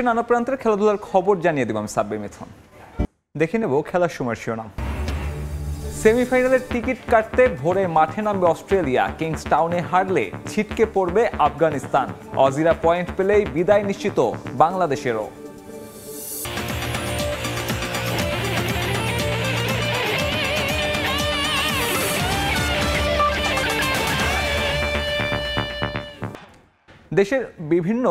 নানা প্রান্তের খেলাধুলার খবর জানিয়ে দেব আমি সাব্বির মিথুন। দেখে নেব খেলার সময়ের শিরোনাম। সেমিফাইনালের টিকিট কাটতে ভোরে মাঠে নামবে অস্ট্রেলিয়া। কিংস টাউনে হারলে ছিটকে পড়বে আফগানিস্তান। অজিরা পয়েন্ট পেলেই বিদায় নিশ্চিত বাংলাদেশেরও। দেশের বিভিন্ন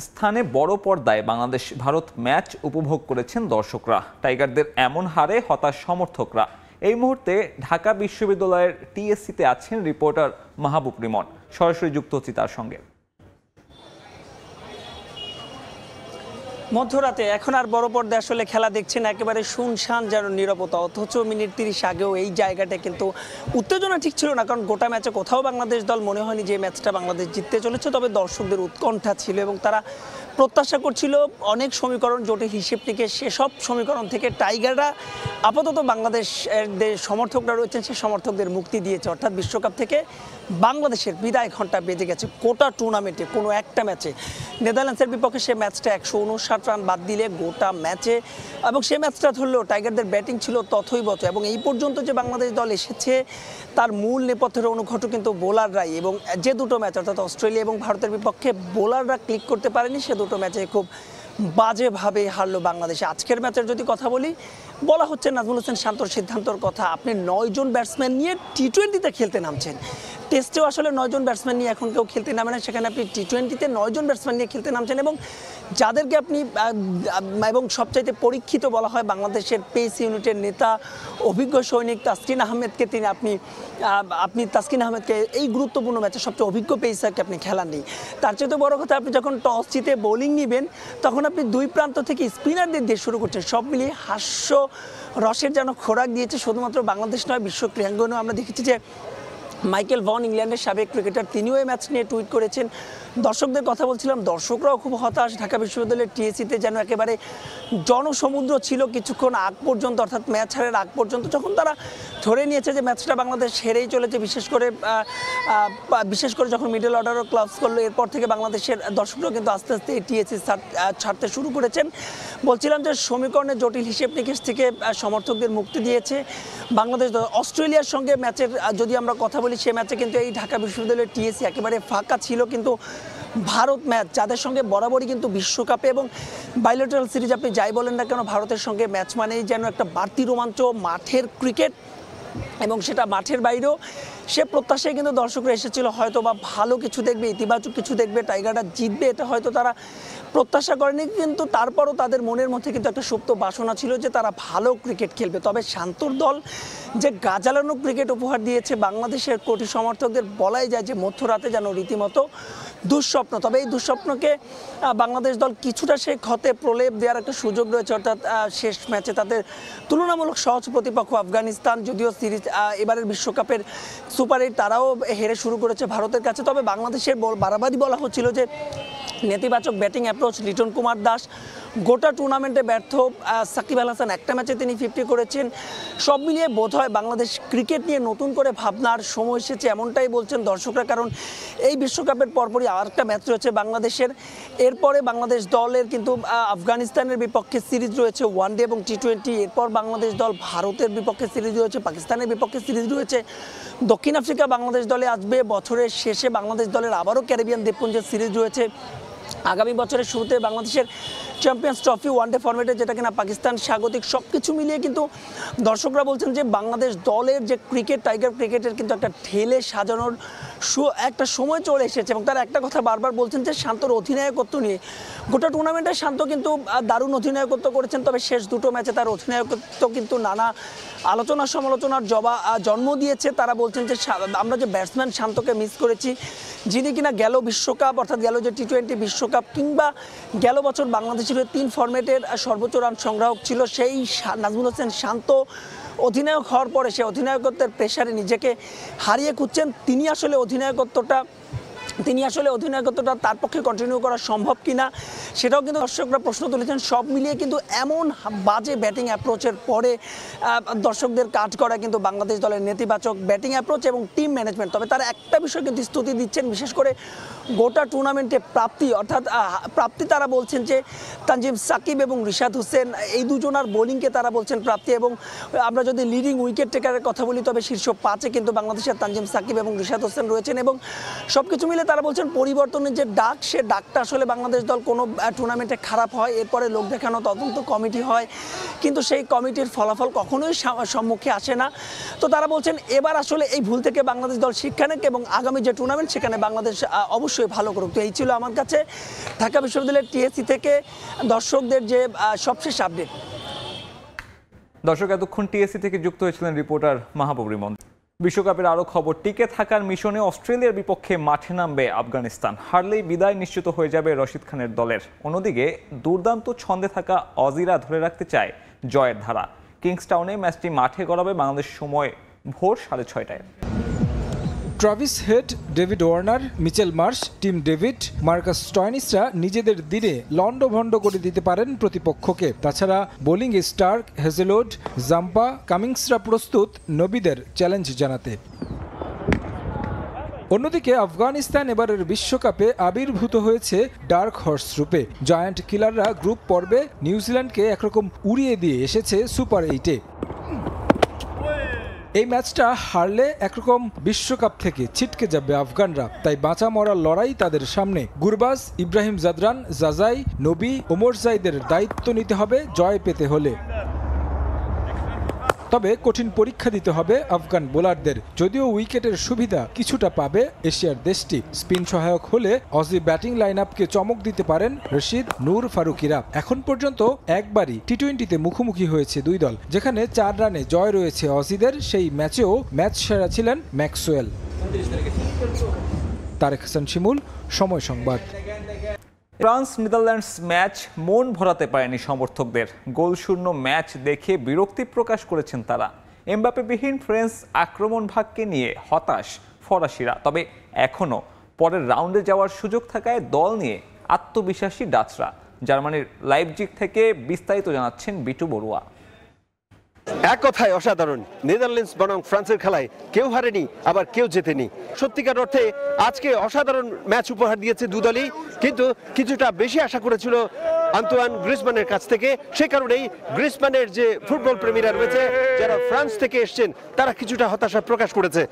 স্থানে বড় পর্দায় বাংলাদেশ ভারত ম্যাচ উপভোগ করেছেন দর্শকরা। টাইগারদের এমন হারে হতাশ সমর্থকরা। এই মুহূর্তে ঢাকা বিশ্ববিদ্যালয়ের টিএসসিতে আছেন রিপোর্টার মাহবুব রিমন। সরাসরি যুক্ত হচ্ছি তার সঙ্গে। মধ্যরাতে এখন আর বড় পর্দায় আসলে খেলা দেখছেন, একেবারে শুনশান যেন নীরবতা। অথচ মিনিট 30 আগেও এই জায়গাটা কিন্তু উত্তেজনা ঠিক ছিল না, কারণ গোটা ম্যাচে কোথাও বাংলাদেশ দল মনে হয়নি যে ম্যাচটা বাংলাদেশ জিততে চলেছে। তবে দর্শকদের উৎকণ্ঠা ছিল এবং তারা প্রত্যাশা করছিল অনেক সমীকরণ জটিল হিসেব থেকে সেসব সমীকরণ থেকে টাইগাররা আপাতত বাংলাদেশের সমর্থকরা রয়েছেন সেই সমর্থকদের মুক্তি দিয়েছে। অর্থাৎ বিশ্বকাপ থেকে বাংলাদেশের বিদায় ঘণ্টা বেজে গেছে। গোটা টুর্নামেন্টে কোনো একটা ম্যাচে নেদারল্যান্ডসের বিপক্ষে সে ম্যাচটা 159 রান বাদ দিলে গোটা ম্যাচে, এবং সে ম্যাচটা ধরলেও টাইগারদের ব্যাটিং ছিল তথৈবচ। এবং এই পর্যন্ত যে বাংলাদেশ দল এসেছে তার মূল নেপথ্যের অনুঘটক কিন্তু বোলাররাই। এবং যে দুটো ম্যাচ অর্থাৎ অস্ট্রেলিয়া এবং ভারতের বিপক্ষে বোলাররা ক্লিক করতে পারেনি, সে দুটো ম্যাচে খুব বাজেভাবে হারলো বাংলাদেশে। আজকের ম্যাচের যদি কথা বলি, বলা হচ্ছে নাজমুল হোসেন শান্তর সিদ্ধান্তর কথা। আপনি 9 জন ব্যাটসম্যান নিয়ে টি20তে খেলতে নামছেন। টেস্টেও আসলে 9 জন ব্যাটসম্যান নিয়ে এখন কেউ খেলতে নামে না, সেখানে আপনি টি20তে 9 জন ব্যাটসম্যান নিয়ে খেলতে নামছেন। এবং যাদেরকে আপনি এবং সবচাইতে পরীক্ষিত বলা হয় বাংলাদেশের পেস ইউনিটের নেতা অভিজ্ঞ সৈনিক তাসকিন আহমেদকে, আপনি তাসকিন আহমেদকে এই গুরুত্বপূর্ণ ম্যাচে সবচেয়ে অভিজ্ঞ পেসারকে আপনি খেলাননি। তার চেয়ে তো বড় কথা, আপনি যখন টস জিতে বোলিং নেবেন তখন আপনি দুই প্রান্ত থেকে স্পিনারদের দিয়ে শুরু করছেন। সব মিলিয়ে হাস্য রসের যেন খোরাক দিয়েছে শুধুমাত্র বাংলাদেশ নয়, বিশ্ব ক্রীড়াঙ্গনেও আমরা দেখেছি যে মাইকেল ভন, ইংল্যান্ডের সাবেক ক্রিকেটার, তিনিও এই ম্যাচ নিয়ে টুইট করেছেন। দর্শকদের কথা বলছিলাম, দর্শকরাও খুব হতাশ। ঢাকা বিশ্ববিদ্যালয়ের টিএসসিতে যেন একেবারে জনসমুদ্র ছিল কিছুক্ষণ আগ পর্যন্ত, অর্থাৎ ম্যাচ হারের আগ পর্যন্ত। যখন তারা ধরে নিয়েছে যে ম্যাচটা বাংলাদেশ হেরেই চলেছে, বিশেষ করে যখন মিডল অর্ডারও ক্লাবস করলো, এরপর থেকে বাংলাদেশের দর্শকরাও কিন্তু আস্তে আস্তে টিএসসি ছাড়তে শুরু করেছেন। বলছিলাম যে সমীকরণের জটিল হিসেব নিকেশ থেকে সমর্থকদের মুক্তি দিয়েছে বাংলাদেশ। অস্ট্রেলিয়ার সঙ্গে ম্যাচের যদি আমরা কথা বলি, সে ম্যাচে কিন্তু এই ঢাকা বিশ্ববিদ্যালয়ের টিএসসি একেবারে ফাঁকা ছিল। কিন্তু ভারত ম্যাচ, যাদের সঙ্গে বরাবরই কিন্তু বিশ্বকাপে এবং বাইলেটারাল সিরিজ আপনি যাই বলেন না কেন, ভারতের সঙ্গে ম্যাচ মানেই যেন একটা বাড়তি রোমাঞ্চ, মাঠের ক্রিকেট, এবং সেটা মাঠের বাইরেও। সে প্রত্যাশায় কিন্তু দর্শকরা এসেছিল হয়তো বা ভালো কিছু দেখবে, ইতিবাচক কিছু দেখবে, টাইগাররা জিতবে, এটা হয়তো তারা প্রত্যাশা করেনি। কিন্তু তারপরও তাদের মনের মধ্যে কিন্তু একটা সুপ্ত বাসনা ছিল যে তারা ভালো ক্রিকেট খেলবে। তবে শান্তর দল যে গাজালানো ক্রিকেট উপহার দিয়েছে বাংলাদেশের কোটি সমর্থকদের, বলাই যায় যে মধ্যরাতে যেন রীতিমতো দুঃস্বপ্ন। তবে এই দুঃস্বপ্নকে বাংলাদেশ দল কিছুটা সে ক্ষতে প্রলেপ দেওয়ার একটা সুযোগ রয়েছে। অর্থাৎ শেষ ম্যাচে তাদের তুলনামূলক সহজ প্রতিপক্ষ আফগানিস্তান, যদিও সিরিজ এবারের বিশ্বকাপের সুপার 8 তারাও হেরে শুরু করেছে ভারতের কাছে। তবে বাংলাদেশের বারবারই বলা হচ্ছিল যে নেতিবাচক ব্যাটিং অ্যাপ্রোচ, লিটন কুমার দাস গোটা টুর্নামেন্টে ব্যর্থ। সাকিব আল হাসান একটা ম্যাচে তিনি 50 করেছেন। সব মিলিয়ে বোধ হয় বাংলাদেশ ক্রিকেট নিয়ে নতুন করে ভাবনার সময় এসেছে, এমনটাই বলছেন দর্শকরা। কারণ এই বিশ্বকাপের পরপরই আরেকটা ম্যাচ রয়েছে বাংলাদেশের। এরপরে বাংলাদেশ দলের কিন্তু আফগানিস্তানের বিপক্ষে সিরিজ রয়েছে ওয়ানডে এবং টি20। এরপর বাংলাদেশ দল ভারতের বিপক্ষে সিরিজ রয়েছে, পাকিস্তানের বিপক্ষে সিরিজ রয়েছে, দক্ষিণ আফ্রিকা বাংলাদেশ দলে আসবে। বছরের শেষে বাংলাদেশ দলের আবারও ক্যারিবিয়ান দ্বীপপুঞ্জের সিরিজ রয়েছে। আগামী বছরের শুরুতে বাংলাদেশের চ্যাম্পিয়ন্স ট্রফি ওয়ানডে ফরম্যাটে, যেটা কিনা পাকিস্তান স্বাগতিক। সব কিছু মিলিয়ে কিন্তু দর্শকরা বলছেন যে বাংলাদেশ দলের যে ক্রিকেট, টাইগার ক্রিকেটের কিন্তু একটা ঢেলে সাজানোর একটা সময় চলে এসেছে। এবং তারা একটা কথা বারবার বলছেন যে শান্তর অধিনায়কত্ব নিয়ে। গোটা টুর্নামেন্টে শান্ত কিন্তু দারুণ অধিনায়কত্ব করেছেন, তবে শেষ দুটো ম্যাচে তার অধিনায়কত্ব কিন্তু নানা আলোচনা সমালোচনার জন্ম দিয়েছে। তারা বলছেন যে আমরা যে ব্যাটসম্যান শান্তকে মিস করেছি, যিনি কিনা গেল বিশ্বকাপ, অর্থাৎ গেল যে টি20 বিশ্বকাপ কিংবা গেল বছর বাংলাদেশের 3 ফরম্যাটের সর্বোচ্চ রান সংগ্রাহক ছিল, সেই নাজমুল হোসেন শান্ত অধিনায়ক হওয়ার পরে সে অধিনায়কত্বের প্রেসারে নিজেকে হারিয়ে খুঁজছেন। তিনি আসলে অধিনায়কত্বটা তার পক্ষে কন্টিনিউ করা সম্ভব কিনা সেটাও কিন্তু দর্শকরা প্রশ্ন তুলেছেন। সব মিলিয়ে কিন্তু এমন বাজে ব্যাটিং অ্যাপ্রোচের পরে দর্শকদের কাজ করা কিন্তু বাংলাদেশ দলের নেতিবাচক ব্যাটিং অ্যাপ্রোচ এবং টিম ম্যানেজমেন্ট। তবে তারা একটা বিষয় কিন্তু স্তুতি দিচ্ছেন, বিশেষ করে গোটা টুর্নামেন্টে প্রাপ্তি, অর্থাৎ প্রাপ্তি তারা বলছেন যে তানজিম সাকিব এবং রিশাদ হোসেন এই দুজনার বোলিংকে তারা বলছেন প্রাপ্তি। এবং আমরা যদি লিডিং উইকেট টেকারের কথা বলি তবে শীর্ষ 5-এ কিন্তু বাংলাদেশের তানজিম সাকিব এবং রিশাদ হোসেন রয়েছেন। এবং সব কিছু মিলে তারা বলছেন পরিবর্তনের যে ডাক, সে ডাকটা আসলে বাংলাদেশ দল কোনো টুর্নামেন্টে খারাপ হয়, এরপরে লোক দেখানো তদন্ত কমিটি হয়, কিন্তু সেই কমিটির ফলাফল কখনোই সম্মুখে আসে না। তো তারা বলছেন এবার আসলে এই ভুল থেকে বাংলাদেশ দল শিক্ষা নেক এবং আগামী যে টুর্নামেন্ট সেখানে বাংলাদেশ অবশ্যই ভালো করুক। তো এই ছিল আমার কাছে ঢাকা বিশ্ববিদ্যালয়ের টিএসসি থেকে দর্শকদের যে সবশেষ আপডেট। দর্শক, এতক্ষণ টিএসসি থেকে যুক্ত হয়েছিলেন রিপোর্টার মাহবুব রিমন। বিশ্বকাপের আরও খবর, টিকে থাকার মিশনে অস্ট্রেলিয়ার বিপক্ষে মাঠে নামবে আফগানিস্তান। হারলেই বিদায় নিশ্চিত হয়ে যাবে রশিদ খানের দলের। অন্যদিকে দুর্দান্ত ছন্দে থাকা অজিরা ধরে রাখতে চায় জয়ের ধারা। কিংসটাউনে ম্যাচটি মাঠে গড়াবে বাংলাদেশ সময় ভোর 6:30টায়। Travis Head, David Warner, Mitchell Marsh, Tim David, Marcus স্টয়নিসরা নিজেদের দিনে লন্ডভন্ড করে দিতে পারেন প্রতিপক্ষকে। তাছাড়া বোলিং স্টার্ক, হেজেলউড, জাম্পা, কামিংসরা প্রস্তুত নবীদের চ্যালেঞ্জ জানাতে। অন্যদিকে আফগানিস্তান এবারের বিশ্বকাপে আবির্ভূত হয়েছে ডার্ক হর্স রূপে। জায়ান্ট কিলাররা গ্রুপ পর্বে নিউজিল্যান্ডকে একরকম উড়িয়ে দিয়ে এসেছে সুপার 8-এ। এই ম্যাচটা হারলে একরকম বিশ্বকাপ থেকে ছিটকে যাবে আফগানরা, তাই বাঁচা মরার লড়াই তাদের সামনে। গুরবাজ, ইব্রাহিম জাদরান, জাজাই, নবী, ওমর জাইদের দায়িত্ব নিতে হবে জয় পেতে হলে। তবে কঠিন পরীক্ষা দিতে হবে আফগান বোলারদের। যদিও উইকেটের সুবিধা কিছুটা পাবে এশিয়ার দেশটি, স্পিন সহায়ক হলে অজি ব্যাটিং লাইন আপকে চমক দিতে পারেন রশিদ, নূর ফারুকিরা। এখন পর্যন্ত একবারই টি-20তে মুখোমুখি হয়েছে দুই দল, যেখানে 4 রানে জয় রয়েছে অজিদের। সেই ম্যাচেও ম্যাচ সেরা ছিলেন ম্যাক্সওয়েল। তারেক হাসান শিমুল, সময় সংবাদ। ফ্রান্স নেদারল্যান্ডস ম্যাচ মন ভরাতে পারেনি সমর্থকদের। গোলশূন্য ম্যাচ দেখে বিরক্তি প্রকাশ করেছেন তারা। এমবাপ্পেবিহীন ফ্রেঞ্চ আক্রমণ ভাগকে নিয়ে হতাশ ফরাসিরা। তবে এখনও পরের রাউন্ডে যাওয়ার সুযোগ থাকায় দল নিয়ে আত্মবিশ্বাসী ডাচরা। জার্মানির লাইপজিগ থেকে বিস্তারিত জানাচ্ছেন বিটু বড়ুয়া। এক কথায় অসাধারণ। নেদারল্যান্ডস বনাম ফ্রান্সের খেলায় কেউ হারেনি, আবার কেউ জেতেনি। সত্যিকার অর্থে আজকে অসাধারণ ম্যাচ উপহার দিয়েছে দুদলই, কিন্তু কিছুটা বেশি আশা করেছিল আন্তোয়ান গ্রিজমানের কাছ থেকে। সে কারণেই গ্রিজমানের যে ফুটবল প্রেমীরা রয়েছে, যারা ফ্রান্স থেকে এসেছেন, তারা কিছুটা হতাশা প্রকাশ করেছে।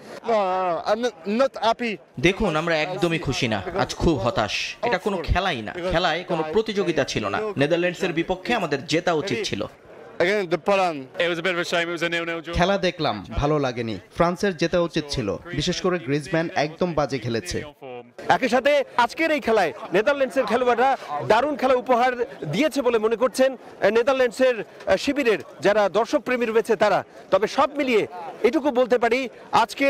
দেখুন, আমরা একদমই খুশি না, আজ খুব হতাশ। এটা কোনো খেলাই না, খেলায় কোনো প্রতিযোগিতা ছিল না। নেদারল্যান্ডসের বিপক্ষে আমাদের জেতা উচিত ছিল। খেলা দেখলাম, ভালো লাগেনি। ফ্রান্সের জেতা উচিত ছিল, বিশেষ করে গ্রিজম্যান একদম বাজে খেলেছে। একই সাথে আজকের এই খেলায় নেদারল্যান্ডসের খেলোয়াড়রা দারুণ খেলা উপহার দিয়েছে বলে মনে করছেন নেদারল্যান্ডসের শিবিরের যারা দর্শক প্রেমী রয়েছে তারা। তবে সব মিলিয়ে এটুকু বলতে পারি, আজকে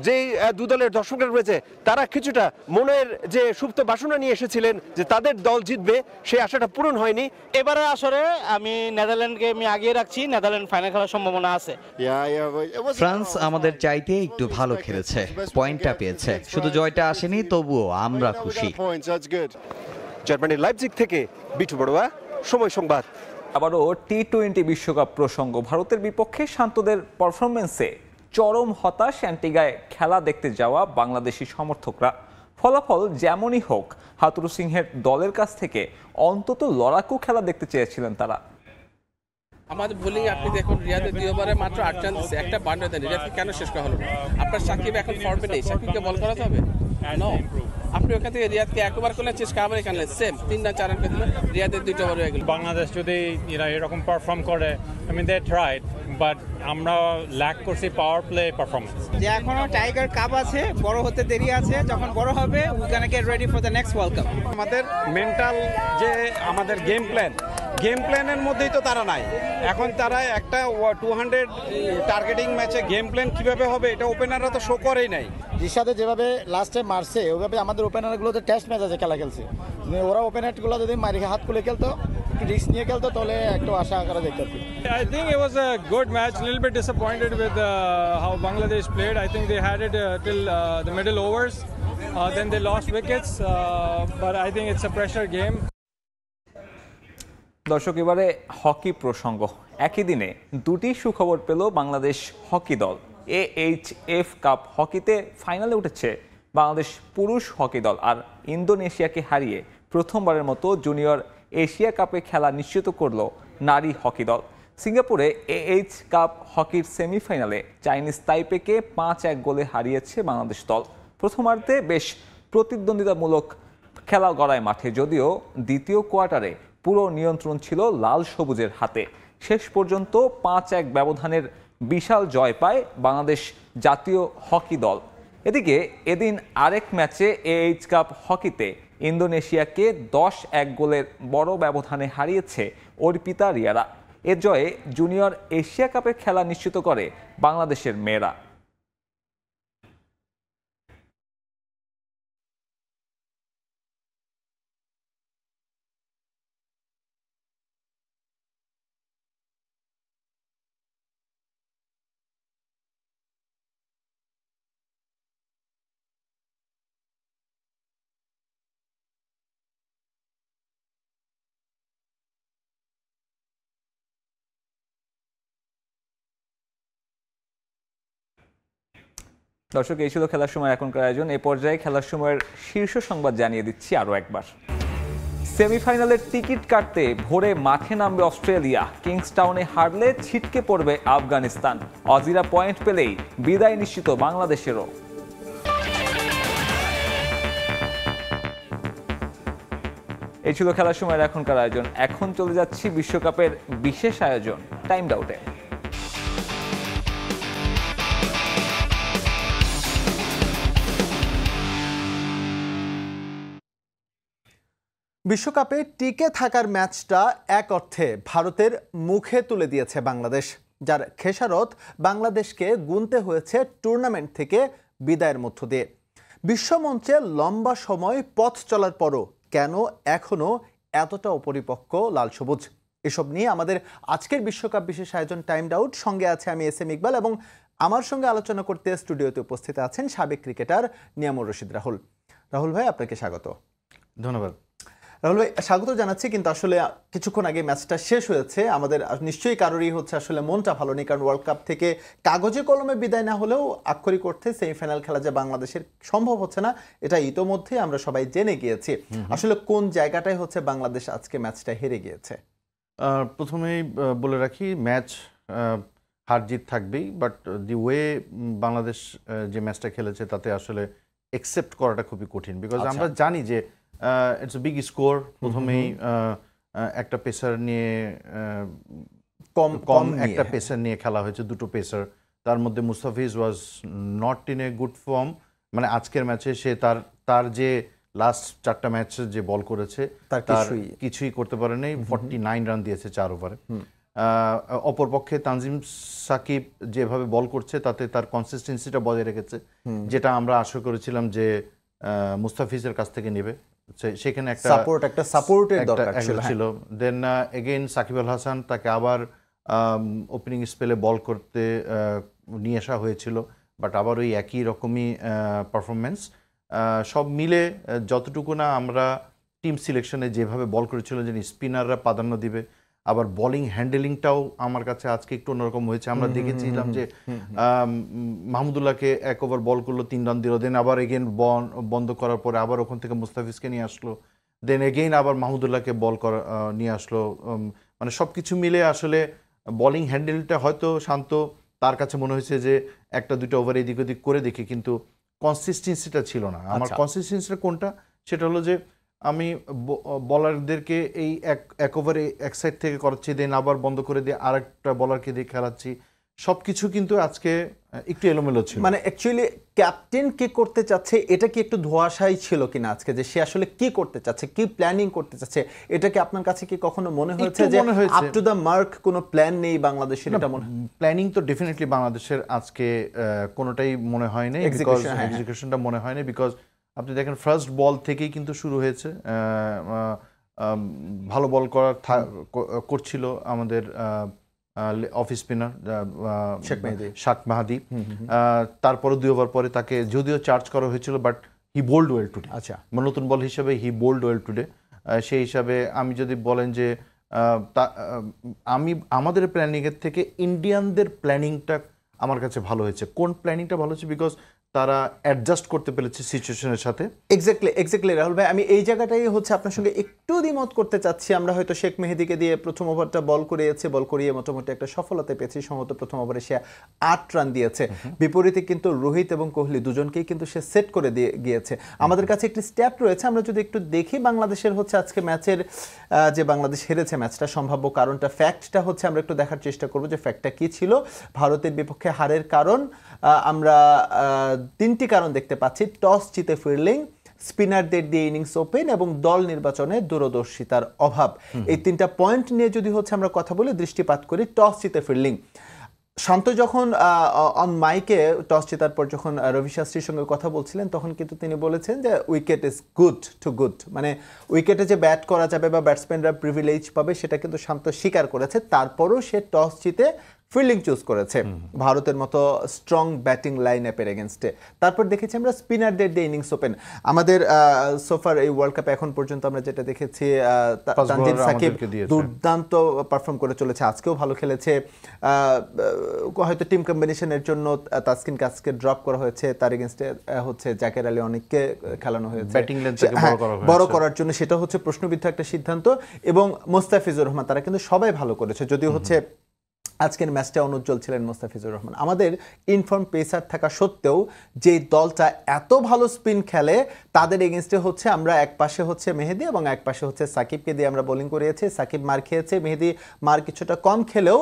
যেই দুদলের দর্শকরা রয়েছে তারা কিছুটা মনের যে সুপ্ত বাসনা নিয়ে এসেছিলেন যে তাদের দল জিতবে, সেই আশাটা পূরণ হয়নি। এবারে আসলে আমি নেদারল্যান্ডকে আগিয়ে রাখছি। নেদারল্যান্ড ফাইনাল খেলার সম্ভাবনা আছে। ফ্রান্স আমাদের চাইতে একটু ভালো খেলেছে, পয়েন্টটা পেয়েছে, শুধু জয়টা আসেনি, তবুও আমরা খুশি। জার্মানির লাইপজিগ থেকে বিটু বড়ুয়া, সময় সংবাদ। আবারও টি-20 বিশ্বকাপ প্রসঙ্গ। ভারতের বিপক্ষে শান্তদের পারফরমেন্সে চরম হতাশ অ্যান্টিগায় খেলা দেখতে যাওয়া বাংলাদেশি সমর্থকরা। ফলাফল যেমনই হোক, হাতুরু সিংহের দলের কাছ থেকে অন্তত লড়াকু খেলা দেখতে চেয়েছিলেন তারা। আমাদের বোলিং আপনি দেখুন, রিয়াদের 2 ওভারে মাত্র 8 রান দিচ্ছে, একটা বাউন্ডারি দেন। রিয়াদকে কেন শেষ করা হলো না? আপনার সাকিব এখন ফর্মে নেই, সাকিবকে বল করাতে হবে। আপনি ওখান থেকে রিয়াদকে 1 ওভার করলে চেষ্টা আবার এখানে সেম 3 রান 4 রান করে দিলেন, রিয়াদের 2টা ওভার হয়ে গেল। বাংলাদেশ যদি এরকম পারফর্ম করে, দে ট্রাইড, বাট আমরা ল্যাক করছি পাওয়ার প্লে পারফরম্যান্স। যে এখনো টাইগার কাপ আছে, বড় হতে দেরি আছে, যখন বড় হবে we can get ready for the next world cup. আমাদের মেন্টাল যে আমাদের গেম প্ল্যানের মধ্যেই তো তারা নাই। এখন তারা একটা 200 টার্গেটিং ম্যাচে গেম প্ল্যান কিভাবে হবে এটা ওপেনাররা তো শো করেই নাই। রিশাদে যেভাবে লাস্টে মারছে, ওইভাবে আমাদের ওপেনারগুলোতে টেস্ট ম্যাচ আছে খেলা খেলছে। ওরা ওপেনারগুলো যদি মারি হাত খুলে খেলতো, একটু রিস্ক নিয়ে খেলতো, তাহলে একটু আশা করা দেখতে। I think it was a good match. A little bit disappointed with how Bangladesh played. I think they had it till the middle overs. Then they lost wickets, but I think it's a pressure game. দর্শক, এবারে hockey প্রসঙ্গ। একই দিনে দুটি সুখবর পেল Bangladesh hockey দল। AHF cup হকিতে ফাইনালে উঠেছে বাংলাদেশ পুরুষ হকি দল আর ইন্দোনেশিয়াকে হারিয়ে প্রথমবারের মতো জুনিয়র এশিয়া কাপে খেলা নিশ্চিত করল নারী হকি দল। সিঙ্গাপুরে AH কাপ হকির সেমিফাইনালে চাইনিজ তাইপেকে 5-1 গোলে হারিয়েছে বাংলাদেশ দল। প্রথমার্ধে বেশ প্রতিদ্বন্দ্বিতামূলক খেলা গড়ায় মাঠে, যদিও দ্বিতীয় কোয়ার্টারে পুরো নিয়ন্ত্রণ ছিল লাল সবুজের হাতে। শেষ পর্যন্ত 5-1 ব্যবধানের বিশাল জয় পায় বাংলাদেশ জাতীয় হকি দল। এদিকে এদিন আরেক ম্যাচে AH কাপ হকিতে ইন্দোনেশিয়াকে 10-1 গোলের বড় ব্যবধানে হারিয়েছে অর্পিতা রিয়ারা। এ জয়ে জুনিয়র এশিয়া কাপের খেলা নিশ্চিত করে বাংলাদেশের মেয়েরা। দর্শক, এই ছিল খেলার সময় এখনকার আয়োজন। এ পর্যায়ে খেলার সময়ের শীর্ষ সংবাদ জানিয়ে দিচ্ছি আরও একবার। সেমিফাইনালের টিকিট কাটতে ভোরে মাঠে নামবে অস্ট্রেলিয়া। কিংসটাউনে হারলে ছিটকে পড়বে আফগানিস্তান। অজিরা পয়েন্ট পেলেই বিদায় নিশ্চিত বাংলাদেশেরও। এই ছিল খেলার সময়ের এখনকার আয়োজন। এখন চলে যাচ্ছি বিশ্বকাপের বিশেষ আয়োজন টাইম আউটে। বিশ্বকাপে টিকে থাকার ম্যাচটা এক অর্থে ভারতের মুখে তুলে দিয়েছে বাংলাদেশ, যার খেসারত বাংলাদেশকে গুনতে হয়েছে টুর্নামেন্ট থেকে বিদায়ের মধ্য দিয়ে। বিশ্বমঞ্চে লম্বা সময় পথ চলার পরও কেন এখনও এতটা অপরিপক্ক লাল সবুজ? এসব নিয়ে আমাদের আজকের বিশ্বকাপ বিশেষ আয়োজন টাইম আউট। সঙ্গে আছে আমি SM ইকবাল এবং আমার সঙ্গে আলোচনা করতে স্টুডিওতে উপস্থিত আছেন সাবেক ক্রিকেটার নিয়ামুর রশিদ রাহুল। রাহুল ভাই, আপনাকে স্বাগত। ধন্যবাদ। রাহুল ভাই, স্বাগত জানাচ্ছি। কিন্তু আসলে কিছুক্ষণ আগে ম্যাচটা শেষ হয়েছে, আমাদের নিশ্চয়ই কারোরই হচ্ছে আসলে মনটা ভালো নেই, কারণ ওয়ার্ল্ড কাপ থেকে কাগজে কলমে বিদায় না হলেও আক্ষরিক অর্থে সেমিফাইনাল খেলা যে বাংলাদেশের সম্ভব হচ্ছে না, এটা ইতোমধ্যে আমরা সবাই জেনে গিয়েছি। আসলে কোন জায়গাটায় হচ্ছে বাংলাদেশ আজকে ম্যাচটা হেরে গিয়েছে? প্রথমেই বলে রাখি, ম্যাচ হার জিত থাকবেই, বাট দি ওয়ে বাংলাদেশ যে ম্যাচটা খেলেছে তাতে আসলে একসেপ্ট করাটা খুবই কঠিন। বিকজ আমরা জানি যে ইটস এ বিগ স্কোর। প্রথমেই একটা পেসার নিয়ে কম একটা পেসার নিয়ে খেলা হয়েছে, দুটো পেসার। তার মধ্যে Mustafiz was not in a good form. মানে আজকের ম্যাচে সে তার যে লাস্ট 4টা ম্যাচে যে বল করেছে তার কিছুই করতে পারেনি। 49 রান দিয়েছে 4 ওভারে। অপরপক্ষে তানজিম সাকিব যেভাবে বল করছে তাতে তার কনসিস্টেন্সিটা বজায় রেখেছে, যেটা আমরা আশা করেছিলাম যে মুস্তাফিজের কাছ থেকে নেবে। সেখানে একটা সাপোর্টের দরকার ছিল। দেন এগেইন সাকিব আল হাসান, তাকে আবার ওপেনিং স্পেলে বল করতে নিয়ে আসা হয়েছিল, বাট আবার ওই একই রকমই পারফরমেন্স। সব মিলে যতটুকু না আমরা টিম সিলেকশনে যেভাবে বল করেছিল যে স্পিনাররা প্রাধান্য দিবে, আবার বোলিং হ্যান্ডেলিংটাও আমার কাছে আজকে একটু অন্যরকম হয়েছে। আমরা দেখেছিলাম যে মাহমুদুল্লাহকে 1 ওভার বল করলো, 3 রান দিল, দেন আবার এগেইন বন্ধ করার পরে আবার ওখান থেকে মুস্তাফিজকে নিয়ে আসলো, দেন এগেইন আবার মাহমুদুল্লাহকে বল নিয়ে আসলো। মানে সব কিছু মিলে আসলে বোলিং হ্যান্ডেলটা হয়তো শান্ত, তার কাছে মনে হয়েছে যে 1-2টা ওভার এদিক ওদিক করে দেখি, কিন্তু কনসিস্টেন্সিটা ছিল না। আমার কনসিস্টেন্সিটা কোনটা, সেটা হলো যে আমি বলারদেরকে এই এক ওভারে এক সাইড থেকে করাচ্ছি, দেন আবার বন্ধ করে দিয়ে আরেকটা বলারকে দিয়ে খেলাচ্ছি। সবকিছু কিন্তু আজকে একটু এলোমেলো ছিল। মানে অ্যাকচুয়ালি ক্যাপ্টেন কি করতে চাচ্ছে এটা কি একটু ধোঁয়াশাই ছিল কিনা আজকে, যে সে আসলে কি করতে চাচ্ছে, কি প্ল্যানিং করতে চাচ্ছে? এটা কি আপনার কাছে কি কখনো মনে হয়েছে যে আপ টু দ্য মার্ক কোনো প্ল্যান নেই বাংলাদেশের? এটা মনে প্ল্যানিং তো ডেফিনেটলি বাংলাদেশের আজকে কোনোটাই মনে হয়নি, এক্সিকিউশনটা মনে হয়নি। বিকজ আপনি দেখেন ফার্স্ট বল থেকেই কিন্তু শুরু হয়েছে, ভালো বল করছিল আমাদের অফ স্পিনার শাক মাহাদি। তারপরে 2 ওভার পরে তাকে যদিও চার্জ করা হয়েছিল, but he bowled well today. আচ্ছা, নতুন বল হিসেবে হি বোল্ড ওয়েল টুডে। সেই হিসাবে আমি যদি বলেন যে আমাদের প্ল্যানিংয়ের থেকে ইন্ডিয়ানদের প্ল্যানিংটা আমার কাছে ভালো হয়েছে। কোন প্ল্যানিংটা ভালো হয়েছে? বিকজ তারা অ্যাডজাস্ট করতে পেরেছে সিচুয়েশনের সাথে। এক্স্যাক্টলি রাহুল ভাই, আমি এই জায়গাটাই হচ্ছে আপনার সঙ্গে একটু দ্বিমত করতে চাচ্ছি। আমরা হয়তো শেখ মেহেদীকে দিয়ে প্রথম ওভারটা বল করিয়ে মোটামুটি একটা সফলতা পেয়েছি। সম্ভবত প্রথম ওভারে সে 8 রান দিয়েছে। বিপরীতে কিন্তু রোহিত এবং কোহলি দুজনকেই কিন্তু সে সেট করে দিয়ে গিয়েছে। আমাদের কাছে একটি স্ট্যাট রয়েছে, আমরা যদি একটু দেখি বাংলাদেশের হচ্ছে আজকে ম্যাচের যে বাংলাদেশ হেরেছে ম্যাচটা, সম্ভাব্য কারণটা, ফ্যাক্টটা হচ্ছে আমরা একটু দেখার চেষ্টা করব যে ফ্যাক্টটা কি ছিল। ভারতের বিপক্ষে হারের কারণ আমরা 3টি কারণ দেখতে পাচ্ছি। টস জিতে ফিল্ডিং, স্পিনারদের দিয়ে ইনিংস ওপেন এবং দল নির্বাচনে দূরদর্শিতার অভাব। এই 3টা পয়েন্ট নিয়ে যদি হচ্ছে আমরা কথা বলি, দৃষ্টিপাত করি, টস জিতে ফিল্ডিং। শান্ত যখন অন মাইকে টস জেতার পর যখন রবি শাস্ত্রীর সঙ্গে কথা বলছিলেন, তখন কিন্তু তিনি বলেছেন যে wicket is good to good, মানে উইকেটে যে ব্যাট করা যাবে বা ব্যাটসম্যানরা প্রিভিলেজ পাবে সেটা কিন্তু শান্ত স্বীকার করেছে। তারপরও সে টস জিতে ফিল্ডিং চুজ করেছে ভারতের মতো স্ট্রং ব্যাটিং লাইন আপের এগেনস্টে। তারপর দেখেছি আমরা স্পিনারদের দিয়ে ইনিংস ওপেন। আমাদের সোফার এই ওয়ার্ল্ড কাপে এখন পর্যন্ত আমরা যেটা দেখেছি, তানজিম সাকিব দুর্দান্ত পারফর্ম করে চলেছে, আজকেও ভালো খেলেছে। হয়তো টিম কম্বিনেশনের জন্য তাসকিন কাজকে ড্রপ করা হয়েছে, তার এগেনস্টে হচ্ছে জাকের আলী অনেককে খেলানো হয়েছে ব্যাটিং লেন্থকে বড় করার জন্য, সেটা হচ্ছে প্রশ্নবিদ্ধ একটা সিদ্ধান্ত। এবং মোস্তাফিজুর রহমান, তারা কিন্তু সবাই ভালো করেছে, যদিও হচ্ছে আজকের ম্যাচটা অনুজ্জ্বল ছিলেন মোস্তাফিজুর রহমান। আমাদের ইনফর্ম পেসার থাকা সত্ত্বেও যে দলটা এত ভালো স্পিন খেলে, তাদের এগেনস্টে হচ্ছে আমরা এক পাশে হচ্ছে মেহেদী এবং এক পাশে হচ্ছে সাকিবকে দিয়ে আমরা বোলিং করিয়েছি। সাকিব মার খেয়েছে, মেহেদী মার কিছুটা কম খেলেও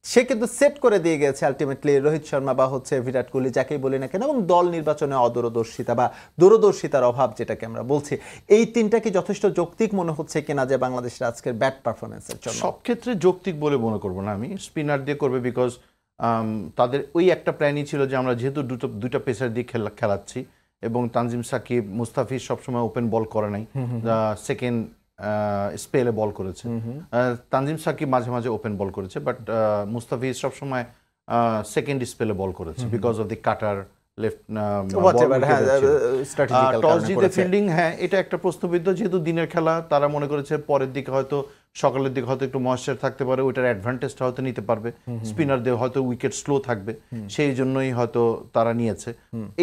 সে কিন্তু সেট করে দিয়ে গেছে আলটিমেটলি রোহিত শর্মা বা হচ্ছে বিরাট কোহলি, যাকেই বলি না কেন। এবং দল নির্বাচনে অদূরদর্শিতা বা দূরদর্শিতার অভাব, যেটাকে আমরা বলছি, এই 3টা কি যথেষ্ট যৌক্তিক মনে হচ্ছে কিনা যে বাংলাদেশের আজকের ব্যাট পারফরমেন্সের জন্য? সব ক্ষেত্রে যৌক্তিক বলে মনে করবো না আমি। স্পিনার দিয়ে করবে, বিকজ তাদের ওই একটা প্ল্যানই ছিল যে আমরা যেহেতু দুইটা পেসার দিয়ে খেলাচ্ছি এবং তানজিম সাকিব, মুস্তাফিজ সবসময় ওপেন বল করে নাই, সেকেন্ড স্পেলে বল করেছে। তানজিম সাকিব মাঝে মাঝে ওপেন বল করেছে, বাট মুস্তাফিজ সবসময় সেকেন্ড স্পেলে বল করেছে because of the cutter left toss জিতে ফিল্ডিং। হ্যাঁ, এটা একটা প্রশ্নবিদ্ধ, যেহেতু দিনের খেলা, তারা মনে করেছে পরের দিকে হয়তো সকালের দিকে হয়তো একটু ময়েশ্চার থাকতে পারে, ওইটার অ্যাডভান্টেজটা হয়তো নিতে পারবে, স্পিনারদের হয়তো উইকেট স্লো থাকবে, সেই জন্যই হয়তো তারা নিয়েছে।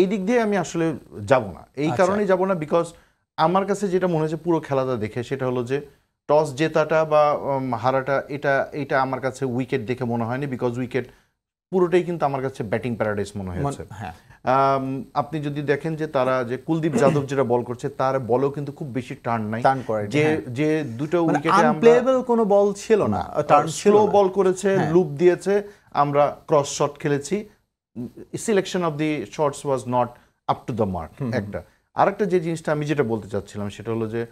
এই দিক দিয়ে আমি আসলে যাব না, এই কারণেই যাব না, বিকজ আমার কাছে যেটা মনে হয়েছে পুরো খেলাটা দেখে, সেটা হলো যে টস জেতাটা বা হারাটা এটা আমার কাছে উইকেট দেখে মনে হয়নি, বিকজ উইকেট পুরোটাই কিন্তু আমার কাছে ব্যাটিং প্যারাডাইস মনে হয়েছে। আপনি যদি দেখেন যে তারা যে কুলদীপ যাদব যেটা বল করছে, তার বলেও কিন্তু খুব বেশি টার্ন নাই, যে দুটো উইকেটে আনপ্লেয়েবল কোনো বল ছিল না, টার্ন স্লো বল করেছে, লুপ দিয়েছে, আমরা ক্রস শট খেলেছি, selection of the shots was not up to the mark. একটা আরেকটা যে জিনিসটা আমি যেটা বলতে চাচ্ছিলাম, সেটা হলো যে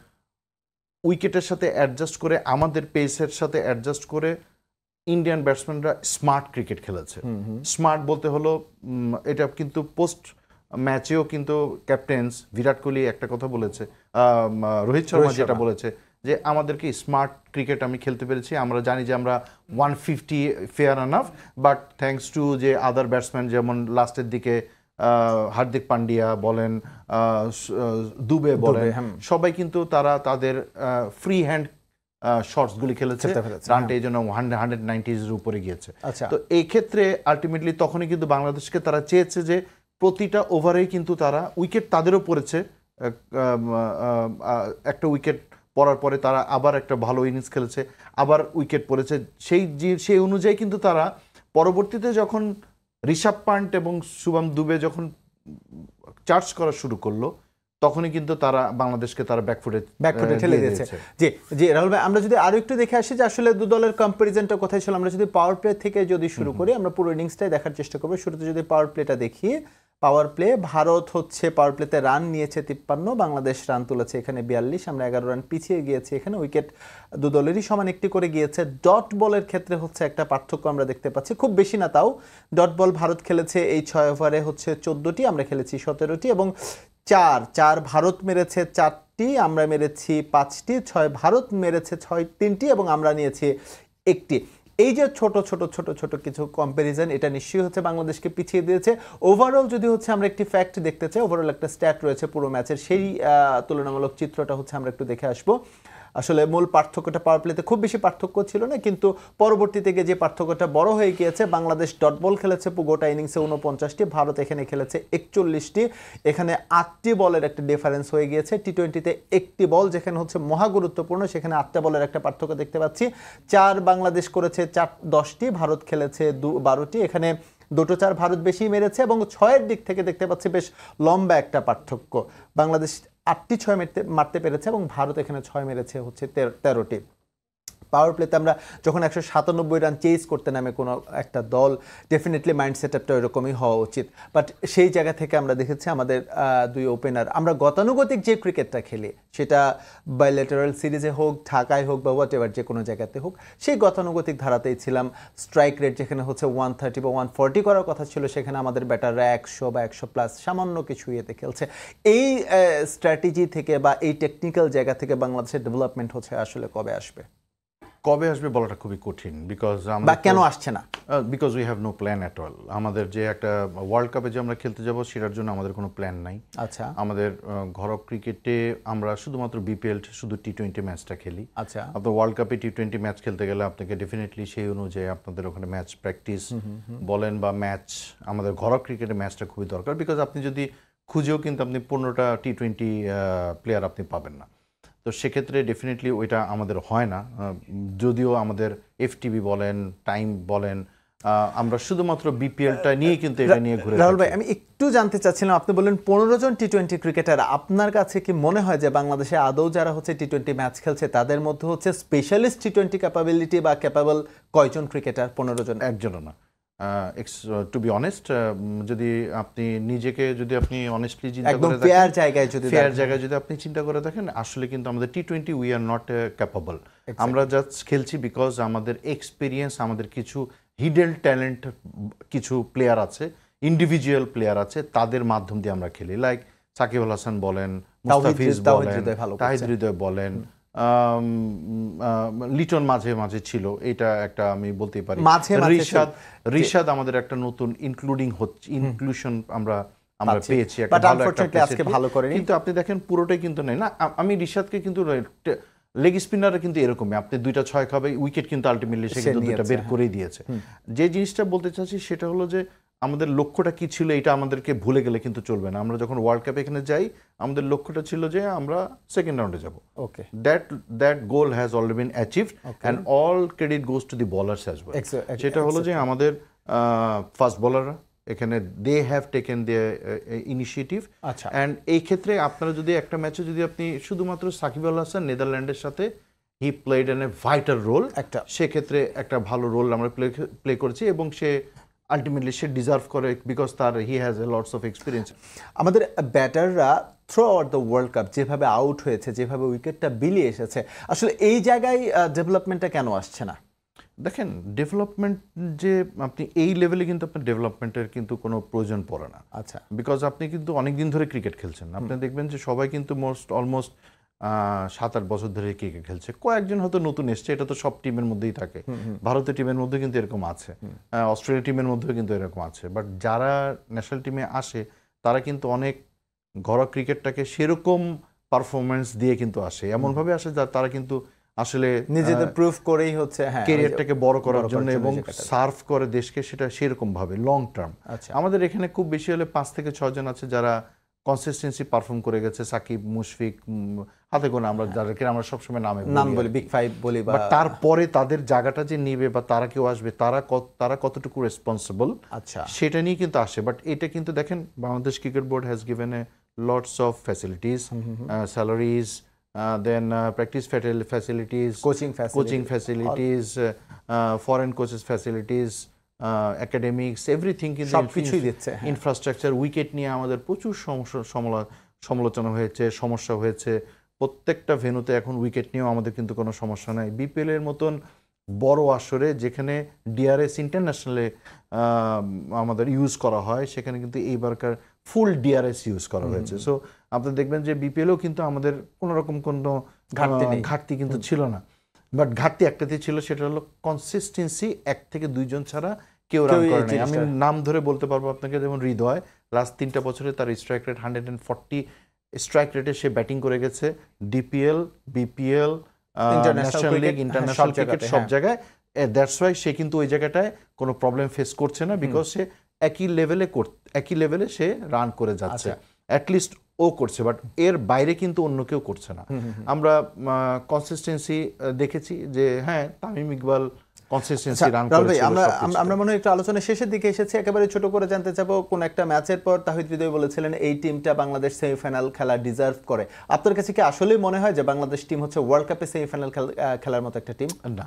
উইকেটের সাথে অ্যাডজাস্ট করে, আমাদের পেসের সাথে অ্যাডজাস্ট করে ইন্ডিয়ান ব্যাটসম্যানরা স্মার্ট ক্রিকেট খেলেছে। স্মার্ট বলতে হলো, এটা কিন্তু পোস্ট ম্যাচেও কিন্তু ক্যাপ্টেন্স বিরাট কোহলি একটা কথা বলেছে, রোহিত শর্মা যেটা বলেছে যে আমাদেরকে স্মার্ট ক্রিকেট আমি খেলতে পেরেছি। আমরা জানি যে আমরা 150 fair enough, but thanks to যে আদার ব্যাটসম্যান, যেমন লাস্টের দিকে হার্দিক পান্ডিয়া বলেন, দুবে বলেন, সবাই কিন্তু তারা তাদের ফ্রি হ্যান্ড শটসগুলি খেলেছে, রানটা এই জন্য 190s উপরে গিয়েছে। তো এই ক্ষেত্রে আলটিমেটলি তখনই কিন্তু বাংলাদেশকে তারা চেয়েছে যে প্রতিটা ওভারেই কিন্তু তারা উইকেট তাদেরও পড়েছে, একটা উইকেট পড়ার পরে তারা আবার একটা ভালো ইনিংস খেলেছে, আবার উইকেট পড়েছে, সেই অনুযায়ী কিন্তু তারা পরবর্তীতে যখন ঋষভ পান্ট এবং শুভম দুবে যখন চার্জ করা শুরু করলো, তখনই কিন্তু তারা বাংলাদেশকে তারা ব্যাকফুটে ঠেলে দিয়েছে। জি রাহুল ভাই, আমরা যদি আরো একটু দেখে আসি যে আসলে দু দলের কম্পারিজনটা কোথায় ছিল। আমরা যদি পাওয়ার প্লে থেকে যদি শুরু করি, আমরা পুরো ইনিংসটাই দেখার চেষ্টা করবো। শুরুতে যদি পাওয়ার প্লেটা দেখি, পাওয়ার প্লে ভারত হচ্ছে পাওয়ার প্লেতে রান নিয়েছে 53, বাংলাদেশ রান তুলেছে এখানে 42, আমরা 11 রান পিছিয়ে গিয়েছি এখানে। উইকেট দু দলেরই সমান একটি করে গিয়েছে। ডট বলের ক্ষেত্রে হচ্ছে একটা পার্থক্য আমরা দেখতে পাচ্ছি, খুব বেশি না তাও। ডট বল ভারত খেলেছে এই 6 ওভারে হচ্ছে 14টি, আমরা খেলেছি 17টি, এবং চার ভারত মেরেছে 4টি, আমরা মেরেছি 5টি, 6 ভারত মেরেছে 3টি এবং আমরা নিয়েছি 1টি। এই যে ছোট ছোট কিছু কম্প্যারিজন, এটা নিশ্চয়ই হচ্ছে বাংলাদেশকে পিছিয়ে দিয়েছে। ওভারঅল যদি হচ্ছে আমরা একটি ফ্যাক্ট দেখতে চাই, ওভারঅল একটা স্ট্যাট রয়েছে পুরো ম্যাচের, সেই তুলনামূলক চিত্রটা হচ্ছে আমরা একটু দেখে আসবো। আসলে মূল পার্থক্যটা পাওয়ার প্লেতে খুব বেশি পার্থক্য ছিল না, কিন্তু পরবর্তীতে গিয়ে যে পার্থক্যটা বড় হয়ে গিয়েছে, বাংলাদেশ ডট বল খেলেছে গোটা ইনিংসে 49টি, ভারত এখানে খেলেছে 41টি। এখানে 8টি বলের একটা ডিফারেন্স হয়ে গিয়েছে। টি-20তে 1টি বল যেখানে হচ্ছে মহা গুরুত্বপূর্ণ, সেখানে 8টা বলের একটা পার্থক্য দেখতে পাচ্ছি। 4 বাংলাদেশ করেছে 10টি, ভারত খেলেছে 12টি। এখানে 2টো 4 ভারত বেশি মেরেছে এবং 6-এর দিক থেকে দেখতে পাচ্ছি বেশ লম্বা একটা পার্থক্য। বাংলাদেশ 8টি 6 মারতে পেরেছে এবং ভারত এখানে 6 মেরেছে হচ্ছে 13টি। পাওয়ার প্লেতে আমরা যখন 197 রান চেজ করতে নামে কোনো একটা দল, ডেফিনেটলি মাইন্ড সেটআপটা এরকমই হওয়া উচিত। বাট সেই জায়গা থেকে আমরা দেখেছি আমাদের দুই ওপেনার, আমরা গতানুগতিক যে ক্রিকেটটা খেলি, সেটা বাইলেটারাল সিরিজে হোক, ঢাকায় হোক বা হোয়াট এভার যে কোনো জায়গাতে হোক, সেই গতানুগতিক ধারাতেই ছিলাম। স্ট্রাইক রেট যেখানে হচ্ছে 130 বা 140 করার কথা ছিল, সেখানে আমাদের ব্যাটাররা 100 বা 100+ সামান্য কিছু ইয়েতে খেলছে। এই স্ট্র্যাটেজি থেকে বা এই টেকনিক্যাল জায়গা থেকে বাংলাদেশের ডেভেলপমেন্ট হচ্ছে আসলে কবে আসবে? কবে আসবে বলাটা খুবই কঠিন, বিকজ বা কেন আসছে না? Because we have no plan at all. আমাদের যে একটা ওয়ার্ল্ড কাপে যে আমরা খেলতে যাব সেটার জন্য আমাদের কোনো প্ল্যান নাই। আচ্ছা, আমাদের ঘরোয়া ক্রিকেটে আমরা শুধুমাত্র বিপিএল শুধু টি-20 ম্যাচটা খেলি। আচ্ছা, আপনার ওয়ার্ল্ড কাপে টি-20 ম্যাচ খেলতে গেলে আপনাকে ডেফিনেটলি সেই অনুযায়ী আপনাদের ওখানে ম্যাচ প্র্যাকটিস বলেন বা ম্যাচ, আমাদের ঘরোয়া ক্রিকেটে ম্যাচটা খুবই দরকার। বিকজ আপনি যদি খুঁজেও কিন্তু আপনি 15টা টি-20 প্লেয়ার আপনি পাবেন না। তো সেক্ষেত্রে ডেফিনেটলি ওইটা আমাদের হয় না। যদিও আমাদের এফটিবি বলেন, টাইম বলেন, আমরা শুধুমাত্র বিপিএলটা নিয়ে কিন্তু এটা নিয়ে ঘুরে। রাহুল ভাই, আমি একটু জানতে চাচ্ছিলাম, আপনি বললেন 15 জন টি-20 ক্রিকেটার, আপনার কাছে কি মনে হয় যে বাংলাদেশে আদৌ যারা হচ্ছে টি-20 ম্যাচ খেলছে তাদের মধ্যে হচ্ছে স্পেশালিস্ট টি-20 ক্যাপাবিলিটি বা ক্যাপাবল কয়জন ক্রিকেটার? 15 জন? একজনও না। টু বি অনেস্ট, যদি আপনি নিজেকে যদি আপনি অনেস্টলি চিন্তা করে দেখেন, ফেয়ার জায়গায় যদি আপনি চিন্তা করে দেখেন, আসলে কিন্তু আমাদের টি-20 উই আর নট ক্যাপাবল। আমরা জাস্ট খেলছি বিকজ আমাদের এক্সপিরিয়েন্স, আমাদের কিছু হিডেন ট্যালেন্ট, কিছু প্লেয়ার আছে, ইন্ডিভিজুয়াল প্লেয়ার আছে, তাদের মাধ্যম দিয়ে আমরা খেলি। লাইক সাকিব আল হাসান বলেন, মুস্তাফিজ বলেন, তাহিদ হৃদয় বলেন, লিটন মাঝে মাঝে ছিল, এটা একটা আমি বলতেই পারি। রিশাদ আমাদের একটা নতুন ইনক্লুশন আমরা পেয়েছি, একটা ভালো একটা, কিন্তু আপনি দেখেন পুরোটাই কিন্তু নেই না। আমি রিশাদকে কিন্তু লেগ স্পিনারে কিন্তু এরকমই, আপনি 2টা 6 খাবে, উইকেট কিন্তু আলটিমেটলি সে কিন্তু 2টা বের করেই দিয়েছে। যে জিনিসটা বলতে চাচ্ছি সেটা হলো যে আমাদের লক্ষ্যটা কি ছিল, এটা আমাদেরকে ভুলে গেলে কিন্তু চলবে না। আমরা যখন ওয়ার্ল্ড কাপে এখানে যাই, আমাদের লক্ষ্যটা ছিল যে আমরা সেকেন্ড রাউন্ডে যাব। Okay, that goal has already been achieved and all credit goes to the bowlers as well. সেটা হলো যে আমাদের ফাস্ট বোলাররা এখানে they have taken the initiative. আচ্ছা, অ্যান্ড এই ক্ষেত্রে আপনারা যদি একটা ম্যাচে যদি আপনি শুধুমাত্র সাকিব আল হাসান নেদারল্যান্ডের সাথে he played an a vital role, সেক্ষেত্রে একটা ভালো রোল আমরা প্লে করেছি এবং সে আলটিমেটলি সে ডিজার্ভ করে, বিকজ তার he has a lots of experience. আমাদের ব্যাটাররা throughout the world cup যেভাবে আউট হয়েছে, যেভাবে উইকেটটা বিলিয়ে এসেছে, আসলে এই জায়গায় ডেভেলপমেন্টটা কেন আসছে না? দেখেন, ডেভেলপমেন্ট যে আপনি এই লেভেলে কিন্তু আপনার ডেভেলপমেন্টের কিন্তু কোনো প্রয়োজন পড়ে না। আচ্ছা, বিকজ আপনি কিন্তু অনেক দিন ধরে ক্রিকেট খেলছেন, আপনি দেখবেন যে সবাই কিন্তু অলমোস্ট 7-8 বছর ধরে ক্রিকেট খেলছে। কয়েকজন হয়তো নতুন এসছে, এটা তো সব টিমের মধ্যেই থাকে, ভারতের টিমের মধ্যে কিন্তু এরকম আছে, অস্ট্রেলিয়া টিমের মধ্যেও কিন্তু এরকম আছে। বাট যারা ন্যাশনাল টিমে আসে তারা কিন্তু অনেক ঘরোয়া ক্রিকেটটাকে সেরকম পারফরমেন্স দিয়ে কিন্তু আসে, এমনভাবে আসে তারা কিন্তু আসলে নিজেদের প্রুফ করেই হচ্ছে ক্যারিয়ারটাকে বড় করার জন্য এবং সার্ভ করে দেশকে, সেটা সেরকম ভাবে লং টার্ম। আমাদের এখানে খুব বেশি হলে 5 থেকে 6 জন আছে যারা কনসিস্টেন্সি পারফর্ম করে গেছে, সাকিব, মুশফিক, হাতে গোনা আমরা যাদেরকে আমরা সবসময় নাম বলি, বিগ 5 বলি, বা তারপরে তাদের জায়গাটা যে নিবে বা তারা কেউ আসবে, তারা কতটুকু রেসপন্সিবল, আচ্ছা, সেটা নিয়ে কিন্তু আসে। বাট এটা কিন্তু দেখেন, Bangladesh cricket board has given a lots of facilities, salaries, then practice facilities, coaching facilities, foreign coaches facilities, academics, everything in the infrastructure. Wicket নিয়ে আমাদের প্রচুর সমালোচনা হয়েছে, সমস্যা হয়েছে। প্রত্যেকটা ভেন্যুতে এখন উইকেট নিয়েও আমাদের কিন্তু কোনো সমস্যা নাই। বিপিএল এর মতন বড় আসরে যেখানে ডিআরএস ইন্টারন্যাশনালে আমাদের ইউজ করা হয়, সেখানে কিন্তু এইবারকার ফুল ডিআরএস ইউজ করা হয়েছে। সো আপনি দেখবেন যে বিপিএলও কিন্তু আমাদের কোনো রকম কোনো ঘাটতি কিন্তু ছিল না। বাট ঘাটতি একটাতে ছিল, সেটা হলো কনসিস্টেন্সি। 1 থেকে 2 জন ছাড়া কেউ রান করে নাই। আমি নাম ধরে বলতে পারবো আপনাকে, যেমন হৃদয় লাস্ট 3টা বছরে তার স্ট্রাইক রেট 140 স্ট্রাইক রেটে সে ব্যাটিং করে গেছে। DPL, BPL, national league, international cricket সব জায়গায়। দ্যাটস ওয়াই সে কিন্তু ওই জায়গাটায় কোনো প্রবলেম ফেস করছে না, বিকজ সে একই লেভেলে সে রান করে যাচ্ছে, অ্যাটলিস্ট ও করছে, বাট এর বাইরে কিন্তু অন্য কেউ করছে না। আমরা কনসিস্টেন্সি দেখেছি যে হ্যাঁ তামিম ইকবাল কনসিস্টেন্সি রান করেছে। আমরা মনে হয় একটু আলোচনা শেষের দিকে এসেছি, একেবারে ছোট করে জানতে চাবো, কোন একটা ম্যাচের পর তাহিদ হৃদয় বলেছিলেন এই টিমটা বাংলাদেশ সেমিফাইনাল খেলা ডিজার্ভ করে। আপনার কাছে কি আসলেই মনে হয় যে বাংলাদেশ টিম হচ্ছে ওয়ার্ল্ড কাপে সেমিফাইনাল খেলার মতো একটা টিম? না,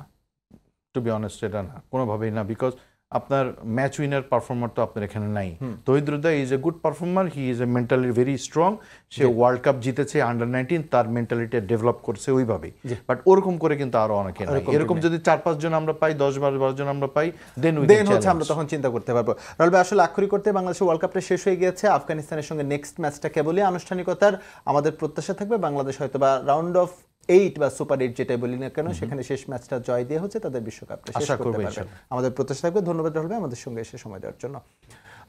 টু বি অনেস্ট এটা না, কোনোভাবেই না, বিকজ আপনার ম্যাচ উইনার পারফর্মার তো আপনার এখানে নাই। Towhid Hridoy is a good performer, he is a mentally very strong, সে ওয়ার্ল্ড কাপ জিতেছে আন্ডার-19, তার মেন্টালিটি ডেভেলপ করছে ওইভাবেই, বাট ওরকম করে কিন্তু আরো অনেকে নাই। এরকম যদি 4-5 জন আমরা পাই, 10-12 জন আমরা পাই, দেন হচ্ছে আমরা তখন চিন্তা করতে পারবো। রাহুল ভাই, আসলে আক্ষরিক করতে বাংলাদেশের ওয়ার্ল্ড কাপটা শেষ হয়ে গিয়েছে, আফগানিস্তানের সঙ্গে নেক্সট ম্যাচটা কেবলই আনুষ্ঠানিকতার। আমাদের প্রত্যাশা থাকবে বাংলাদেশ হয়তো বা রাউন্ড অফ 8 বা সুপার 8 যেটাই বলি না কেন, সেখানে শেষ ম্যাচটা জয় দিয়ে হচ্ছে তাদের বিশ্বকাপটা শেষ করতে পারবে। আমাদের প্রত্যাশা থাকবে। ধন্যবাদ রাহুল ভাই আমাদের সঙ্গে এসে সময় দেওয়ার জন্য।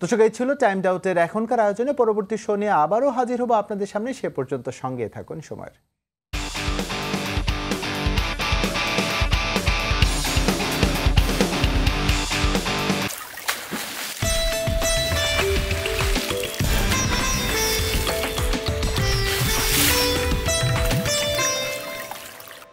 দর্শক, এই ছিল টাইম আউটের এখনকার আয়োজনে। পরবর্তী শো নিয়ে আবারও হাজির হবো আপনাদের সামনে, সে পর্যন্ত সঙ্গে থাকুন সময়ের।